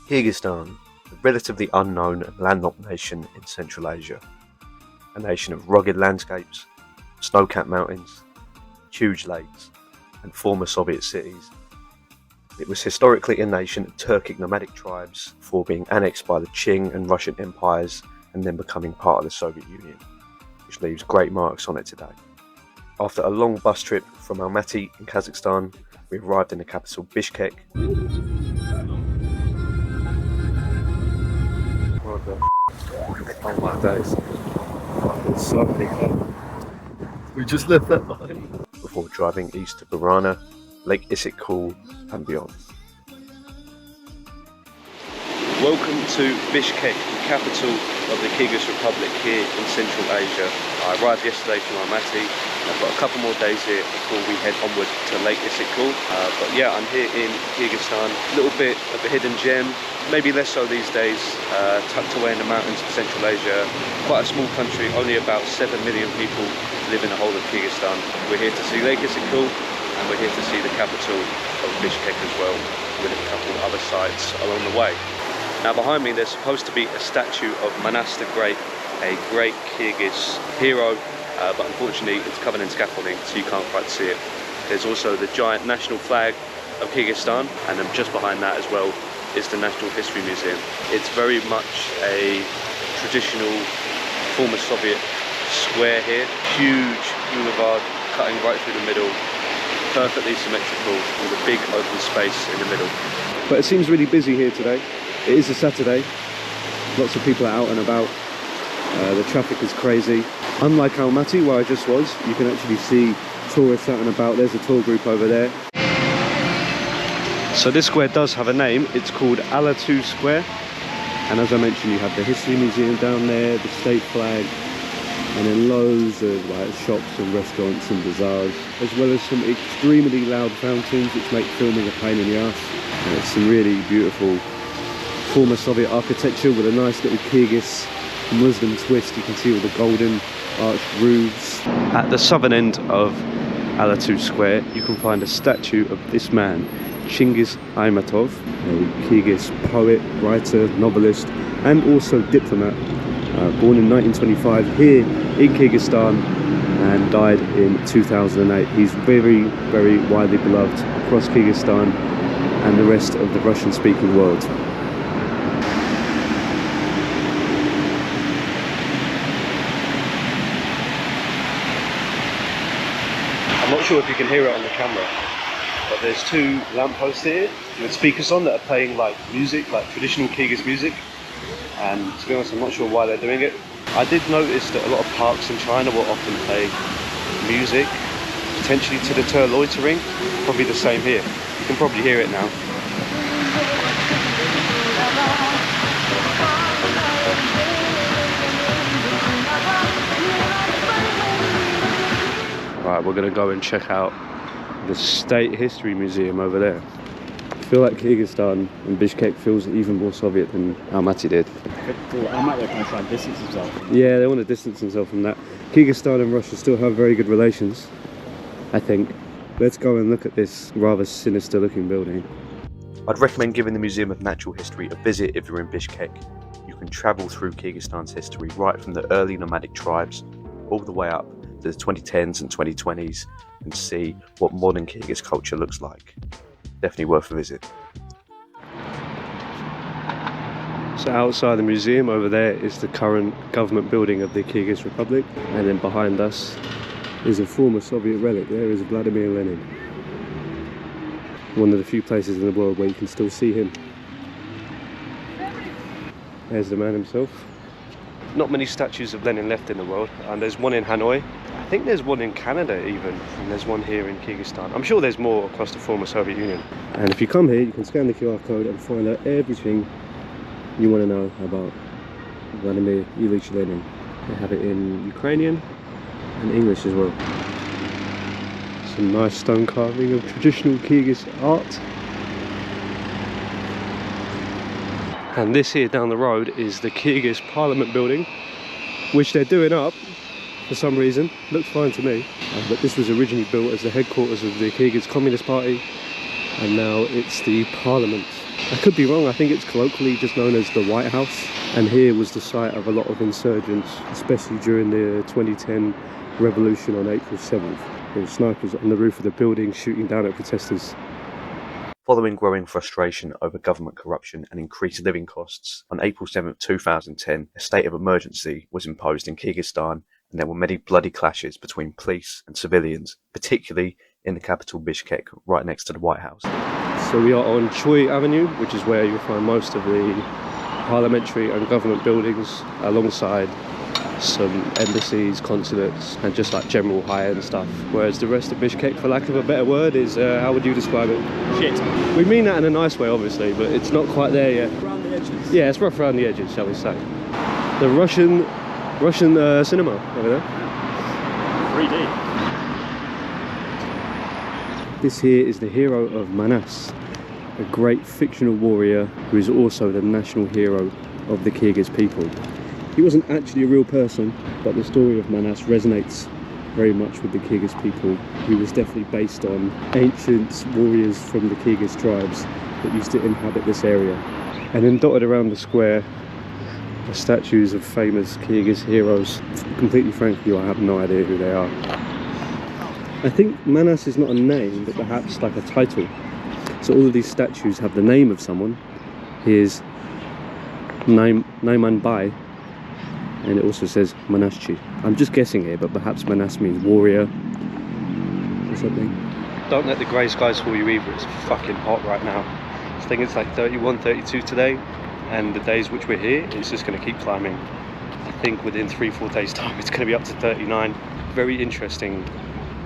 Kyrgyzstan, a relatively unknown and landlocked nation in Central Asia. A nation of rugged landscapes, snow-capped mountains, huge lakes, and former Soviet cities. It was historically a nation of Turkic nomadic tribes before being annexed by the Qing and Russian empires and then becoming part of the Soviet Union, which leaves great marks on it today. After a long bus trip from Almaty in Kazakhstan, we arrived in the capital Bishkek. Oh my days. It's so many cars. We just left that behind. Before driving east to Burana, Lake Issyk-Kul and beyond. Welcome to Bishkek, the capital of the Kyrgyz Republic here in Central Asia. I arrived yesterday from Almaty. I've got a couple more days here before we head onward to Lake Issyk-Kul. But yeah, I'm here in Kyrgyzstan. A little bit of a hidden gem, maybe less so these days, tucked away in the mountains of Central Asia. Quite a small country, only about 7 million people live in the whole of Kyrgyzstan. We're here to see Lake Issyk-Kul and we're here to see the capital of Bishkek as well, with a couple of other sites along the way. Now behind me there's supposed to be a statue of Manas the Great, a great Kyrgyz hero, but unfortunately it's covered in scaffolding so you can't quite see it. There's also the giant national flag of Kyrgyzstan, and then just behind that as well is the National History Museum. It's very much a traditional former Soviet square here, huge boulevard cutting right through the middle, perfectly symmetrical with a big open space in the middle. But it seems really busy here today. It is a Saturday, lots of people are out and about, the traffic is crazy. Unlike Almaty where I just was, you can actually see tourists out and about. There's a tour group over there. So this square does have a name, it's called Ala-Archa Square, and as I mentioned you have the History Museum down there, the state flag, and then loads of like shops and restaurants and bazaars, as well as some extremely loud fountains which make filming a pain in the ass. And it's some really beautiful former Soviet architecture with a nice little Kyrgyz Muslim twist. You can see all the golden arched roofs. At the southern end of Ala-Archa Square you can find a statue of this man, Chingiz Aymatov, a Kyrgyz poet, writer, novelist and also diplomat, born in 1925 here in Kyrgyzstan and died in 2008. He's very, very widely beloved across Kyrgyzstan and the rest of the Russian-speaking world. I'm not sure if you can hear it on the camera, but there's two lampposts here with speakers on that are playing like music, like traditional Kyrgyz music. And to be honest, I'm not sure why they're doing it. I did notice that a lot of parks in China will often play music, potentially to deter loitering. Probably the same here. You can probably hear it now. Right, we're going to go and check out the State History Museum over there. I feel like Kyrgyzstan and Bishkek feels even more Soviet than Almaty did. Almaty kind of trying to distance himself. Yeah, they want to distance themselves from that. Kyrgyzstan and Russia still have very good relations, I think. Let's go and look at this rather sinister looking building. I'd recommend giving the Museum of Natural History a visit if you're in Bishkek. You can travel through Kyrgyzstan's history right from the early nomadic tribes all the way up to the 2010s and 2020s and see what modern Kyrgyz culture looks like. Definitely worth a visit. So outside the museum over there is the current government building of the Kyrgyz Republic, and then behind us is a former Soviet relic. There is Vladimir Lenin. One of the few places in the world where you can still see him. There's the man himself. Not many statues of Lenin left in the world, and there's one in Hanoi. I think there's one in Canada even, and there's one here in Kyrgyzstan. I'm sure there's more across the former Soviet Union. And if you come here, you can scan the QR code and find out everything you want to know about Vladimir Ilyich Lenin. They have it in Ukrainian and English as well. Some nice stone carving of traditional Kyrgyz art. And this here down the road is the Kyrgyz Parliament building, which they're doing up for some reason. Looks fine to me. But this was originally built as the headquarters of the Kyrgyz Communist Party, and now it's the Parliament I could be wrong, I think it's colloquially just known as the White House. And here was the site of a lot of insurgents, especially during the 2010 revolution on April 7th. There were snipers on the roof of the building shooting down at protesters. Following growing frustration over government corruption and increased living costs, on April 7, 2010, a state of emergency was imposed in Kyrgyzstan, and there were many bloody clashes between police and civilians, particularly in the capital Bishkek, right next to the White House. So we are on Choi Avenue, which is where you'll find most of the parliamentary and government buildings, alongside some embassies, consulates, and just like general high-end stuff. Whereas the rest of Bishkek, for lack of a better word, is, how would you describe it? Shit. We mean that in a nice way, obviously, but it's not quite there yet. Around the edges. Yeah, it's rough around the edges, shall we say. The Russian cinema over there. 3D. This here is the hero of Manas, a great fictional warrior who is also the national hero of the Kyrgyz people. He wasn't actually a real person, but the story of Manas resonates very much with the Kyrgyz people. He was definitely based on ancient warriors from the Kyrgyz tribes that used to inhabit this area. And then dotted around the square are statues of famous Kyrgyz heroes. Completely frankly, I have no idea who they are. I think Manas is not a name, but perhaps like a title. So all of these statues have the name of someone. Here's Naiman Bai, and it also says Manaschi. I'm just guessing here, but perhaps Manas means warrior or something. Don't let the grey skies fool you either, it's fucking hot right now. I think it's like 31, 32 today, and the days which we're here, it's just going to keep climbing. I think within 3-4 days time it's going to be up to 39. Very interesting.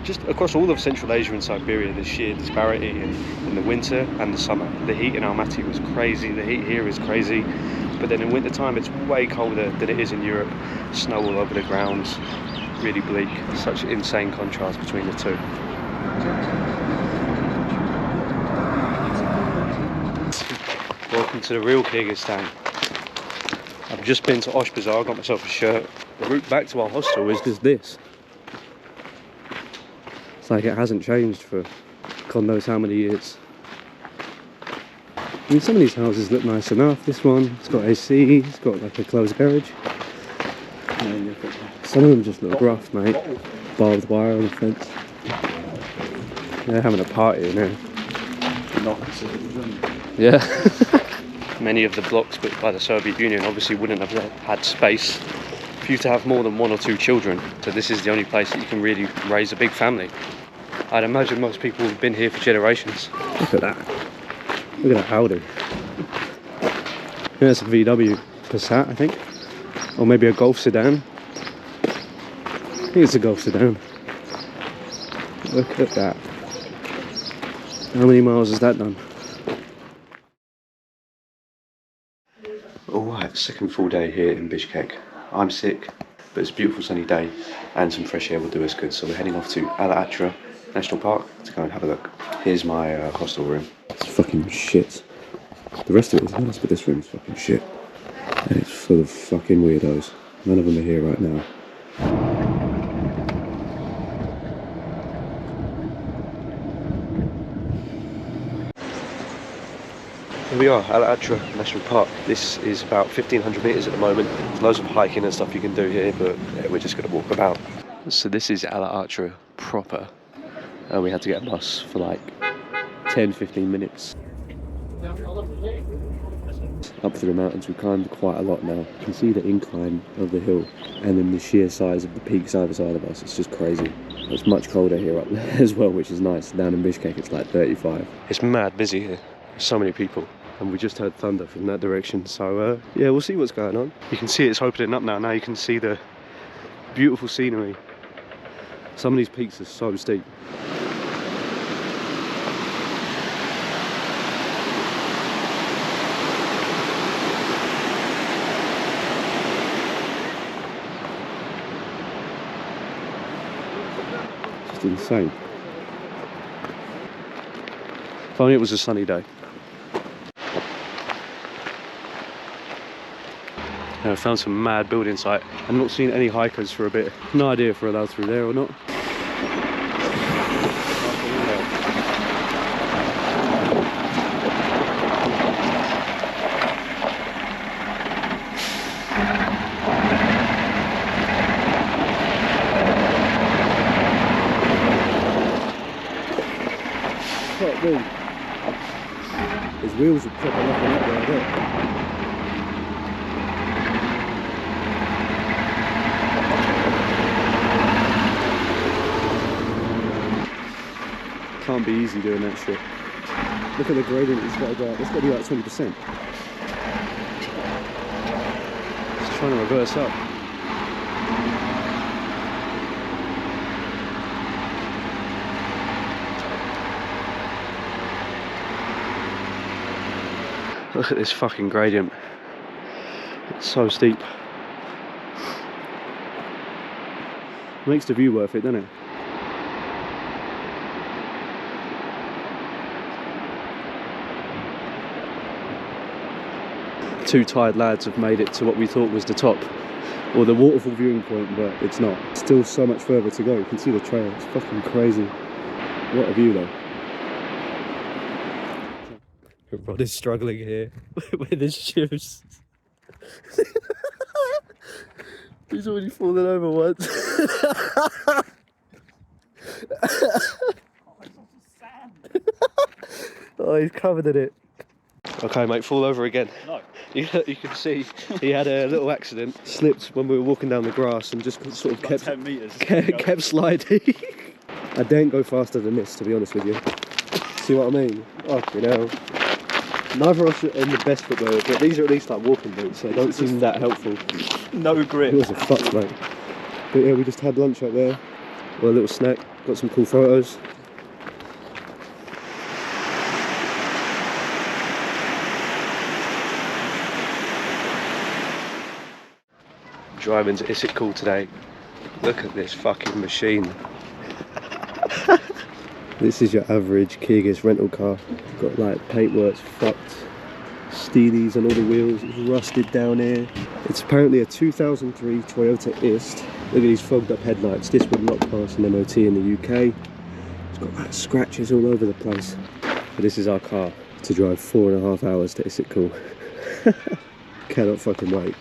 Just across all of Central Asia and Siberia, the sheer disparity in the winter and the summer. The heat in Almaty was crazy, the heat here is crazy, but then in winter time it's way colder than it is in Europe. Snow all over the ground, really bleak. Such insane contrast between the two. Welcome to the real Kyrgyzstan. I've just been to Osh Bazaar, got myself a shirt. The route back to our hostel is just this. It's like it hasn't changed for God knows how many years. I mean, some of these houses look nice enough. This one, it's got AC, it's got like a closed garage. Some of them just look rough, mate. Barbed wire on the fence. They're having a party in here. Yeah. Many of the blocks built by the Soviet Union obviously wouldn't have had space for you to have more than 1 or 2 children. So this is the only place that you can really raise a big family. I'd imagine most people have been here for generations. Look at that. Look at that Audi. That's a VW Passat, I think. Or maybe a Golf sedan. I think it's a Golf sedan. Look at that. How many miles has that done? Alright, second full day here in Bishkek. I'm sick, but it's a beautiful sunny day and some fresh air will do us good. So we're heading off to Ala-Archa National Park to go and have a look. Here's my hostel room. It's fucking shit. The rest of it is nice, but this room's fucking shit. And it's full of fucking weirdos. None of them are here right now. Here we are, Ala-Archa National Park. This is about 1,500 metres at the moment. There's loads of hiking and stuff you can do here, but yeah, we're just going to walk about. So this is Ala-Archa proper. And we had to get a bus for like 10-15 minutes. Up through the mountains, we climbed quite a lot now. You can see the incline of the hill and then the sheer size of the peaks either side of us. It's just crazy. It's much colder here up there as well, which is nice. Down in Bishkek it's like 35. It's mad busy here. There's so many people. And we just heard thunder from that direction. So yeah, we'll see what's going on. You can see it's opening up now. Now you can see the beautiful scenery. Some of these peaks are so steep. Just insane. If only it was a sunny day. I found some mad building site. I've not seen any hikers for a bit. No idea if we're allowed through there or not. that wall. His wheels are propping up on that there, look. Can't be easy doing that shit. Look at the gradient it's got to go up. It's got to be like 20%. It's trying to reverse up. Look at this fucking gradient. It's so steep. Makes the view worth it, doesn't it? Two tired lads have made it to what we thought was the top, or the waterfall viewing point, but it's not. Still so much further to go. You can see the trail. It's fucking crazy. What a view though. Rod is struggling here with his shoes. He's already fallen over once. Oh, he's covered in it. Okay, mate, fall over again. No. You can see he had a little accident. Slipped when we were walking down the grass and just sort of kept 10 meters. kept sliding. I daren't go faster than this, to be honest with you. See what I mean? Fucking hell. Neither of us are in the best footwear, but these are at least like walking boots, so they don't seem that helpful. No grip. It was a fuck, mate. But yeah, we just had lunch up there, or a little snack, got some cool photos. Driving to Issyk-Kul today. Look at this fucking machine. This is your average Kyrgyz rental car. Got like paintwork's fucked, steelies on all the wheels, it's rusted down here. It's apparently a 2003 Toyota Ist. Look at these fogged up headlights. This would not pass an MOT in the UK. It's got like scratches all over the place. But this is our car to drive 4.5 hours to Issyk-Kul. Cannot fucking wait.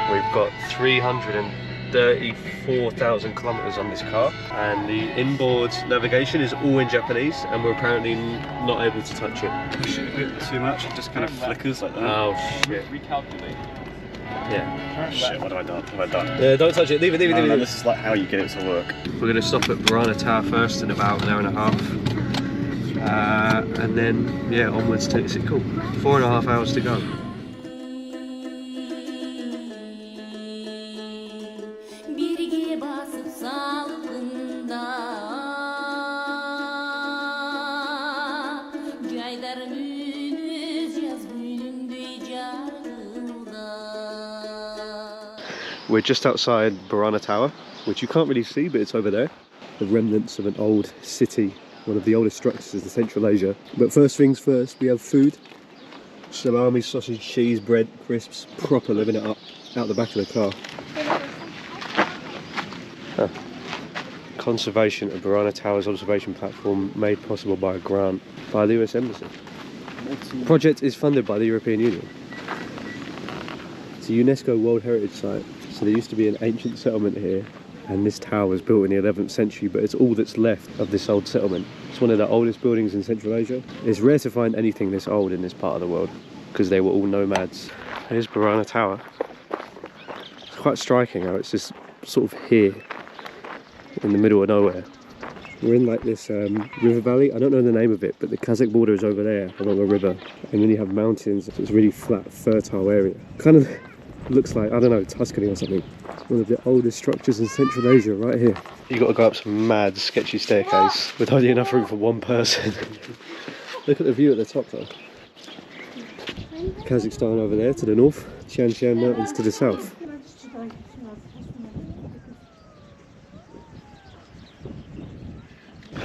We've got 334,000 kilometers on this car, and the inboard navigation is all in Japanese, and we're apparently not able to touch it. Push it a bit too much, it just kind of flickers like that. Oh shit. Recalculate. Yeah. Oh shit, what have I done? What have I done? Yeah, don't touch it, leave it, leave it, leave it. This is like how you get it to work. We're going to stop at Burana Tower first in about an hour and a half. And then, yeah, onwards to Issyk-Kul. 4.5 hours to go. We're just outside Burana Tower, which you can't really see, but it's over there. The remnants of an old city, one of the oldest structures in Central Asia. But first things first, we have food. Salami, sausage, cheese, bread, crisps, proper living it up out the back of the car. Conservation of Burana Tower's observation platform made possible by a grant by the US Embassy. The project is funded by the European Union. It's a UNESCO World Heritage Site. So there used to be an ancient settlement here, and this tower was built in the 11th century, but it's all that's left of this old settlement. It's one of the oldest buildings in Central Asia. It's rare to find anything this old in this part of the world, because they were all nomads. Here's Burana Tower. It's quite striking how it's just sort of here, in the middle of nowhere. We're in like this river valley. I don't know the name of it, but the Kazakh border is over there along a river, and then you have mountains. So it's a really flat, fertile area. Kind of looks like, I don't know, Tuscany or something. One of the oldest structures in Central Asia, right here. You got to go up some mad, sketchy staircase with only enough room for one person. Look at the view at the top though. Kazakhstan over there to the north, Tian Shan Mountains to the south.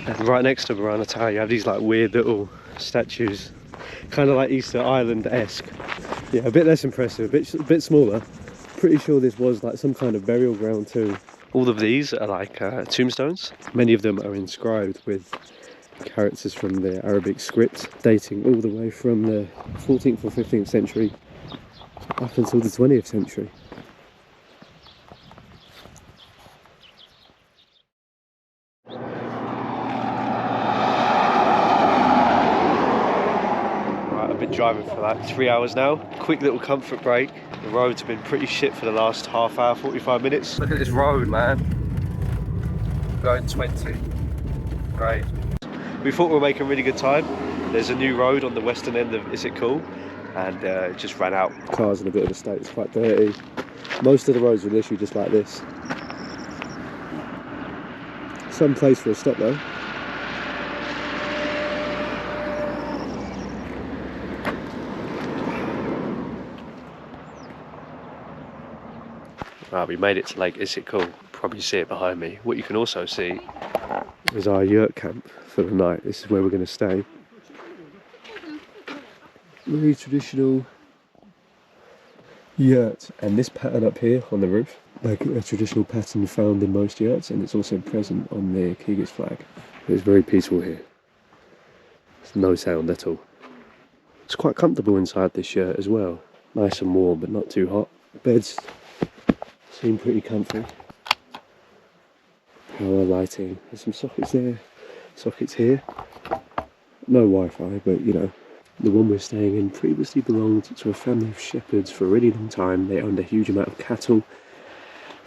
And right next to Burana Tower you have these like weird little statues, kind of like Easter Island-esque. Yeah, a bit less impressive, a bit smaller. Pretty sure this was like some kind of burial ground too. All of these are like tombstones. Many of them are inscribed with characters from the Arabic script, dating all the way from the 14th or 15th century up until the 20th century. driving for like 3 hours now. Quick little comfort break. The roads have been pretty shit for the last half hour, 45 minutes. Look at this road, man. Going 20. Great. We thought we were making really good time. There's a new road on the western end of Issyk-Kul, and it just ran out. Cars in a bit of a state, it's quite dirty. Most of the roads are literally just like this. Some place for a stop though. Right, we made it to Lake Issyk-Kul. Probably see it behind me. What you can also see is our yurt camp for the night. This is where we're going to stay. Very traditional yurt, and this pattern up here on the roof, like a traditional pattern found in most yurts, and it's also present on the Kyrgyz flag. It's very peaceful here. There's no sound at all. It's quite comfortable inside this yurt as well. Nice and warm, but not too hot. Beds seem pretty comfy. Power lighting. There's some sockets there, sockets here. No Wi-Fi, but you know, the one we're staying in previously belonged to a family of shepherds for a really long time. They owned a huge amount of cattle,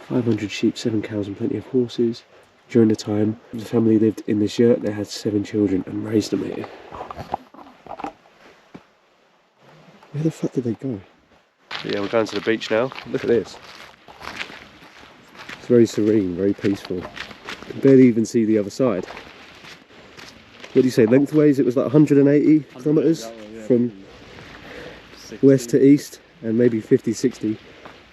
500 sheep, 7 cows and plenty of horses. During the time the family lived in this yurt, they had 7 children and raised them here. Where the fuck did they go? Yeah, we're going to the beach now. Look at this. It's very serene, very peacul. You can barely even see the other side. What do you say, lengthways it was like 180 kilometres from west to east, and maybe 50, 60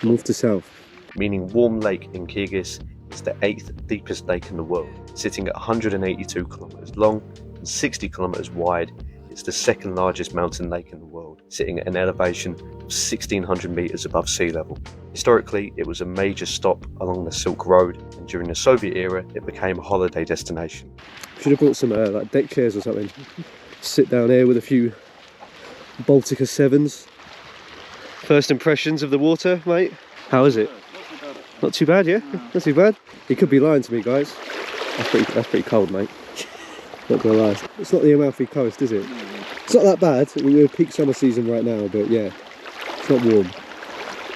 north to south. Meaning Warm Lake in Kyrgyz is the 8th deepest lake in the world, sitting at 182 kilometres long and 60 kilometres wide. It's the 2nd largest mountain lake in the world, sitting at an elevation of 1,600 metres above sea level. Historically, it was a major stop along the Silk Road, and during the Soviet era, it became a holiday destination. Should have brought some like deck chairs or something. Sit down here with a few Baltica 7s. First impressions of the water, mate? How is it? Not too bad, yeah? Not too bad. He could be lying to me, guys. That's pretty cold, mate. Not gonna lie. It's not the Amalfi Coast, is it? It's not that bad. We're peak summer season right now, but yeah, it's not warm.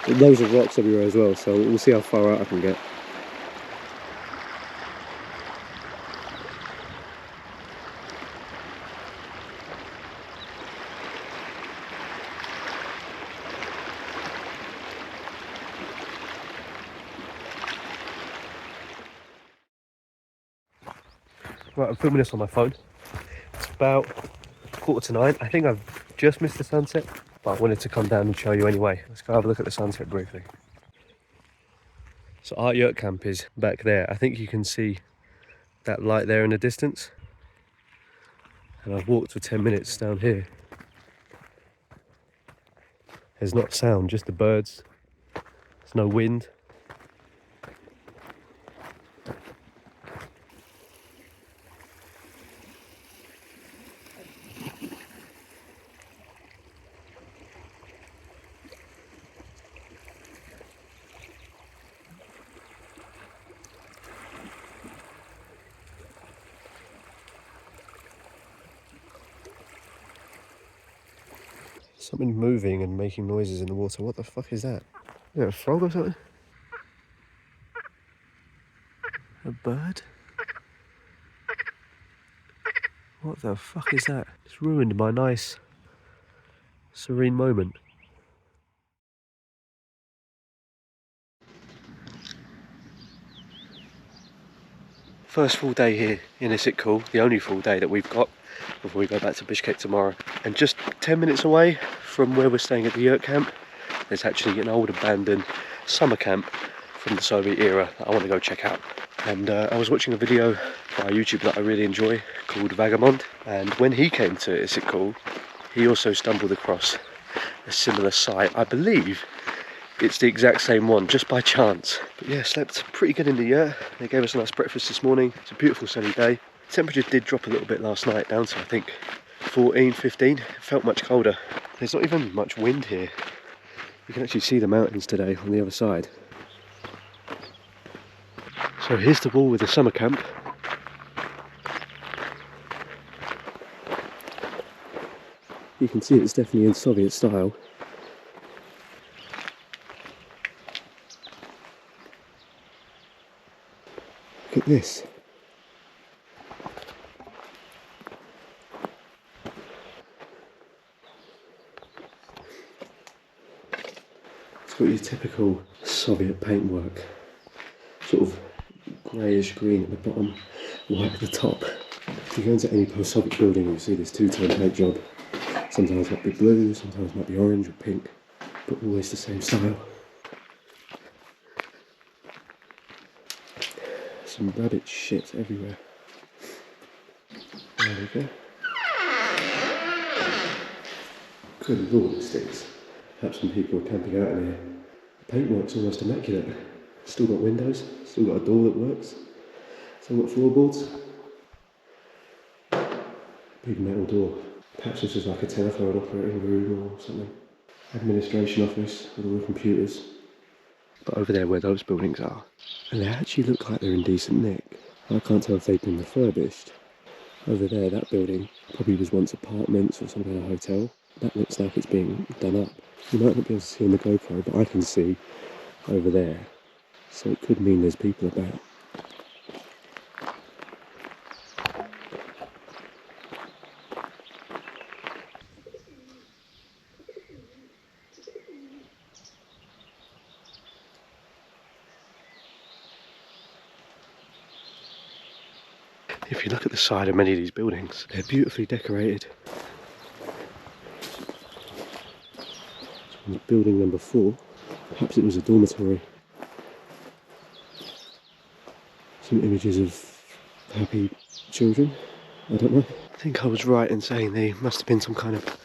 There's loads of rocks everywhere as well, so we'll see how far out I can get. Right, I'm filming this on my phone. It's about 8:45. I think I've just missed the sunset, but I wanted to come down and show you anyway. Let's go have a look at the sunset briefly. So our yurt camp is back there. I think you can see that light there in the distance. And I've walked for 10 minutes down here. There's not sound, just the birds. There's no wind. Something moving and making noises in the water. What the fuck is that? Is that a frog or something? A bird? What the fuck is that? It's ruined my nice, serene moment. First full day here in Issyk-Kul, the only full day that we've got before we go back to Bishkek tomorrow. And just 10 minutes away from where we're staying at the yurt camp, there's actually an old abandoned summer camp from the Soviet era that I want to go check out. And I was watching a video by YouTube that I really enjoy called Vagabond, and when he came to Issyk-Kul, he also stumbled across a similar site. I believe it's the exact same one, just by chance. But yeah, slept pretty good in the yurt. They gave us a nice breakfast this morning. It's a beautiful sunny day. Temperature did drop a little bit last night, down to I think 14, 15. It felt much colder. There's not even much wind here. You can actually see the mountains today on the other side. So here's the wall with the summer camp. You can see it's definitely in Soviet style. Look at this. It's got your typical Soviet paintwork. Sort of greyish green at the bottom, white at the top. If you go into any post-Soviet building, you'll see this two-tone paint job. Sometimes it might be blue, sometimes it might be orange or pink, but always the same style. Some rabbit shit everywhere. There we go. Good lord, it stinks. Perhaps some people are camping out in here. The paintwork's almost immaculate. Still got windows, still got a door that works, still got floorboards. Big metal door. Perhaps this is like a telephone operating room or something. Administration office with all the computers. But over there where those buildings are, and they actually look like they're in decent nick. I can't tell if they've been refurbished. Over there, that building probably was once apartments or some kind of hotel. That looks like it's being done up. You might not be able to see on the GoPro, but I can see over there. So it could mean there's people about. If you look at the side of many of these buildings, they're beautifully decorated. This one's building number 4. Perhaps it was a dormitory. Some images of happy children. I don't know. I think I was right in saying they must have been some kind of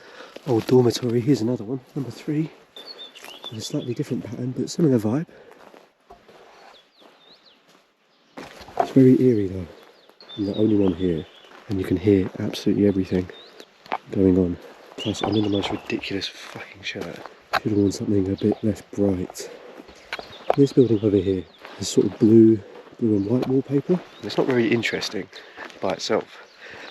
old dormitory. Here's another one, number 3. With a slightly different pattern, but similar vibe. It's very eerie though. I'm the only one here, and you can hear absolutely everything going on. Plus, I'm in the most ridiculous fucking shirt. Could have worn something a bit less bright. This building over here is sort of blue and white wallpaper. It's not very interesting by itself,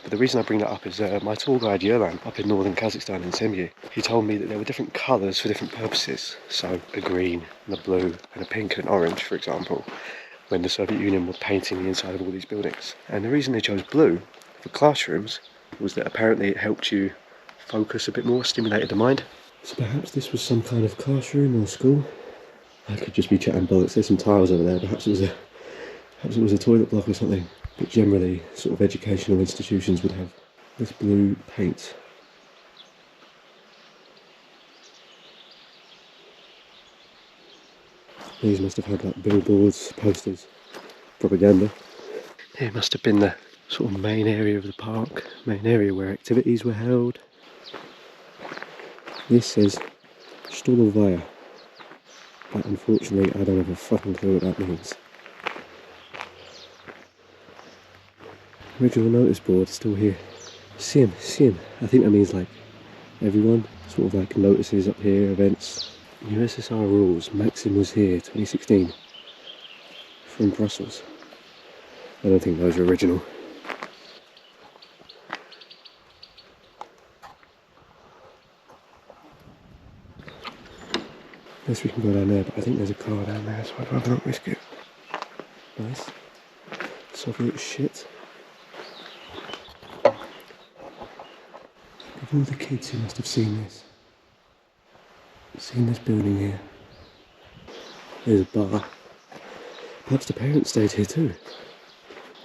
but the reason I bring that up is my tour guide Yerlan up in northern Kazakhstan in Semyu, he told me that there were different colours for different purposes. So a green and a blue and a pink and an orange, for example, when the Soviet Union were painting the inside of all these buildings. And the reason they chose blue for classrooms was that apparently it helped you focus a bit more, stimulated the mind. So perhaps this was some kind of classroom or school. I could just be chatting bollocks. There's some tiles over there. Perhaps it was a toilet block or something. But generally, sort of educational institutions would have this blue paint. These must have had like billboards, posters, propaganda. Here must have been the sort of main area of the park, main area where activities were held. This says Stolovaya, but unfortunately I don't have a fucking clue what that means. Original notice board still here. Sim, I think that means like everyone, sort of like notices up here, events. USSR rules, Maxim was here, 2016, from Brussels. I don't think those are original. Guess we can go down there, but I think there's a car down there, so I'd rather not risk it. Nice. Soviet shit. Look at all the kids who must have seen this. Seen this building here. There's a bar. Perhaps the parents stayed here too.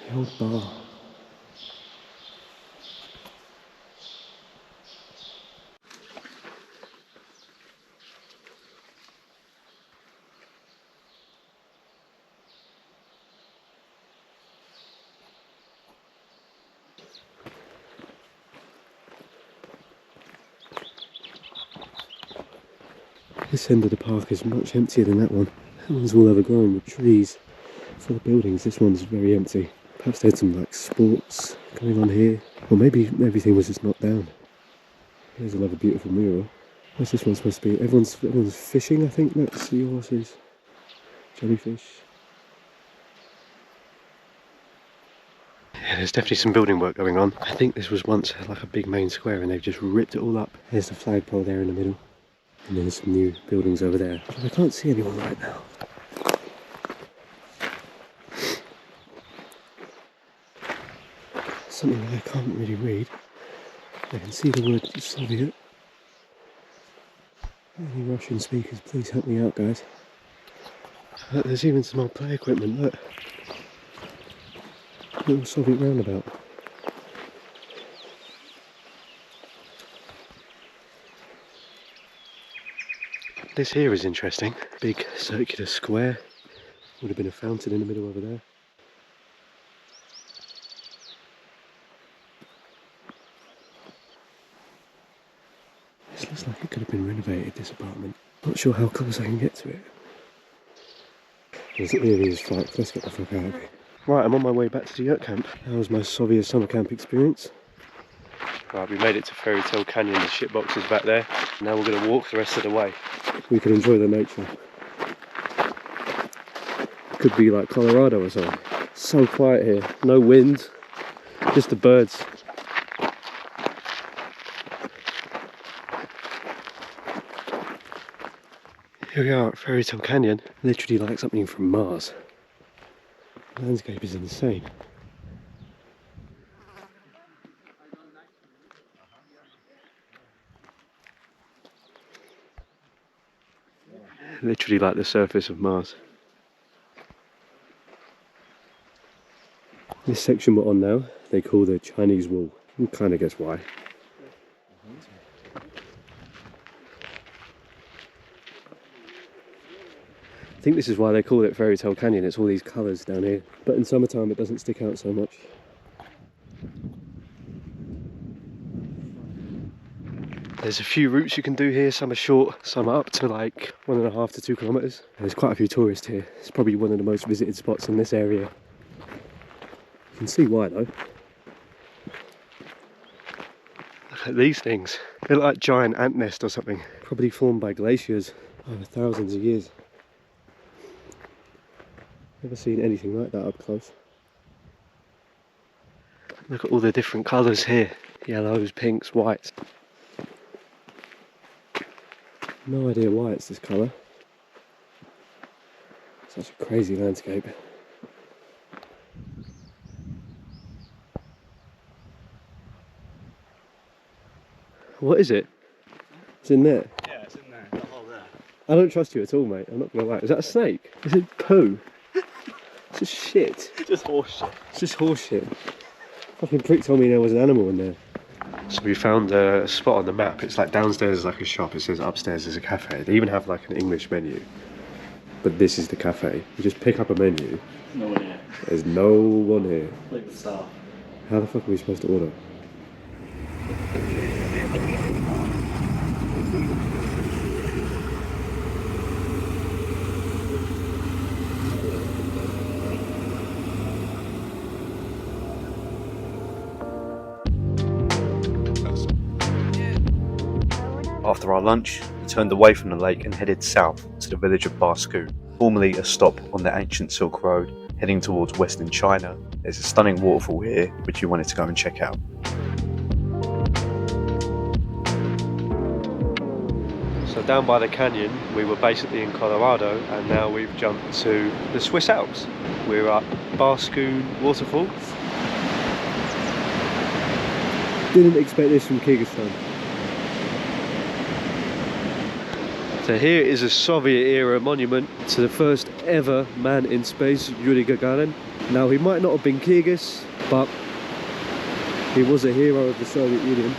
The old bar. This end of the park is much emptier than that one. That one's all overgrown with trees. For the buildings, this one's very empty. Perhaps they had some like sports going on here. Or maybe everything was just knocked down. Here's another beautiful mural. What's this one supposed to be? Everyone's fishing, I think. That's seahorses. Jellyfish. Yeah, there's definitely some building work going on. I think this was once like a big main square and they've just ripped it all up. There's the flagpole there in the middle. And then some new buildings over there. But I can't see anyone right now. Something that I can't really read. I can see the word Soviet. Any Russian speakers, please help me out, guys. Look, there's even some old play equipment, look. Little Soviet roundabout. This here is interesting. Big circular square. Would have been a fountain in the middle over there. This looks like it could have been renovated, this apartment. Not sure how close I can get to it. There's areas like, let's get the fuck out of here. Right, I'm on my way back to the yurt camp. That was my Soviet summer camp experience. Right, we made it to Fairytale Canyon, the shitbox is back there. Now we're going to walk the rest of the way. We can enjoy the nature. Could be like Colorado or something. So quiet here, no wind, just the birds. Here we are at Fairytale Canyon, literally like something from Mars. The landscape is insane. Literally like the surface of Mars. This section we're on now, they call the Chinese Wall. You can kind of guess why. I think this is why they call it Fairytale Canyon, it's all these colours down here. But in summertime it doesn't stick out so much. There's a few routes you can do here, some are short, some are up to like 1.5 to 2 kilometres. There's quite a few tourists here, it's probably one of the most visited spots in this area. You can see why though. Look at these things, they look like giant ant nest or something. Probably formed by glaciers over thousands of years. Never seen anything like that up close. Look at all the different colours here. Yellows, pinks, whites. No idea why it's this colour. Such a crazy landscape. What is it? It's in there? Yeah, it's in there, the hole there. I don't trust you at all, mate. I'm not gonna lie. Is that a snake? Is it poo? It's just shit. Just horse shit. It's just horse shit. Fucking prick told me there was an animal in there. So we found a spot on the map. It's like downstairs is like a shop. It says upstairs is a cafe. They even have like an English menu. But this is the cafe. You just pick up a menu. No one here. There's no one here. Like the staff. How the fuck are we supposed to order? After our lunch, we turned away from the lake and headed south to the village of Barskoon, formerly a stop on the ancient Silk Road, heading towards western China. There's a stunning waterfall here, which we wanted to go and check out. So down by the canyon, we were basically in Colorado, and now we've jumped to the Swiss Alps. We're at Barskoon Waterfall. Didn't expect this from Kyrgyzstan. So here is a Soviet-era monument to the first ever man in space, Yuri Gagarin. Now he might not have been Kyrgyz, but he was a hero of the Soviet Union.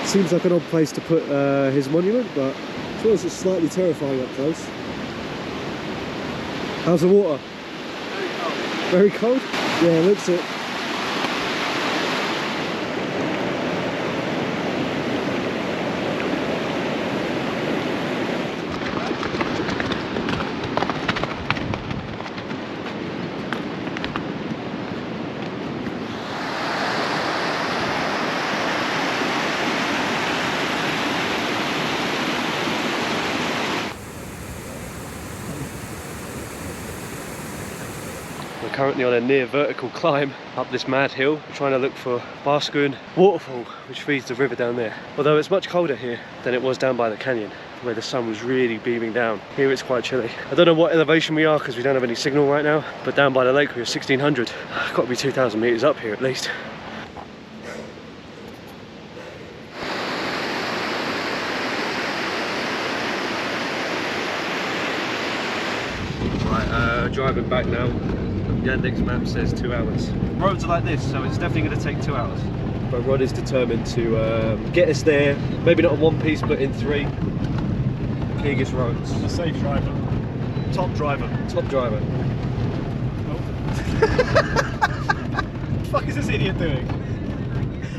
Seems like an odd place to put his monument, but I suppose it's slightly terrifying up close. How's the water? Very cold. Very cold? Yeah, looks it. We're currently on a near vertical climb up this mad hill. We're trying to look for Barskoon Waterfall, which feeds the river down there. Although it's much colder here than it was down by the canyon, where the sun was really beaming down. Here it's quite chilly. I don't know what elevation we are because we don't have any signal right now, but down by the lake we're 1600. Got to be 2,000 meters up here at least. Right, driving back now. Yandex map says 2 hours. Roads are like this, so it's definitely going to take 2 hours. But Rod is determined to get us there, maybe not in one piece, but in 3. Kyrgyz roads. A safe driver. Top driver. Top driver. Oh. What the fuck is this idiot doing?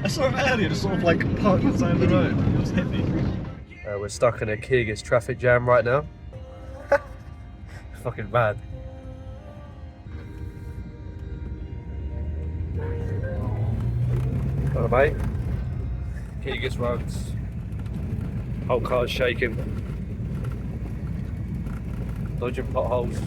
I saw him earlier, just sort of like parked on the side of the road. He just hit me. We're stuck in a Kyrgyz traffic jam right now. Fucking bad. Hello mate. Kyrgyz roads. Whole car's shaking. Dodging potholes.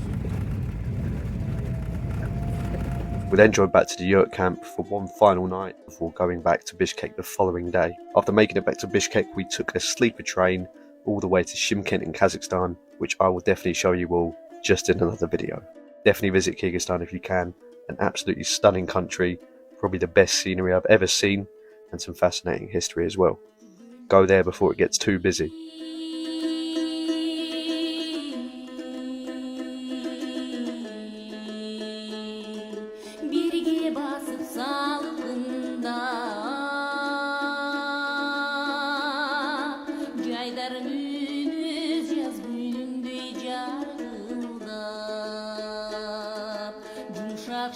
We then drove back to the yurt camp for one final night before going back to Bishkek the following day. After making it back to Bishkek, we took a sleeper train all the way to Shymkent in Kazakhstan, which I will definitely show you all just in another video. Definitely visit Kyrgyzstan if you can. An absolutely stunning country, probably the best scenery I've ever seen, and some fascinating history as well. Go there before it gets too busy. Şak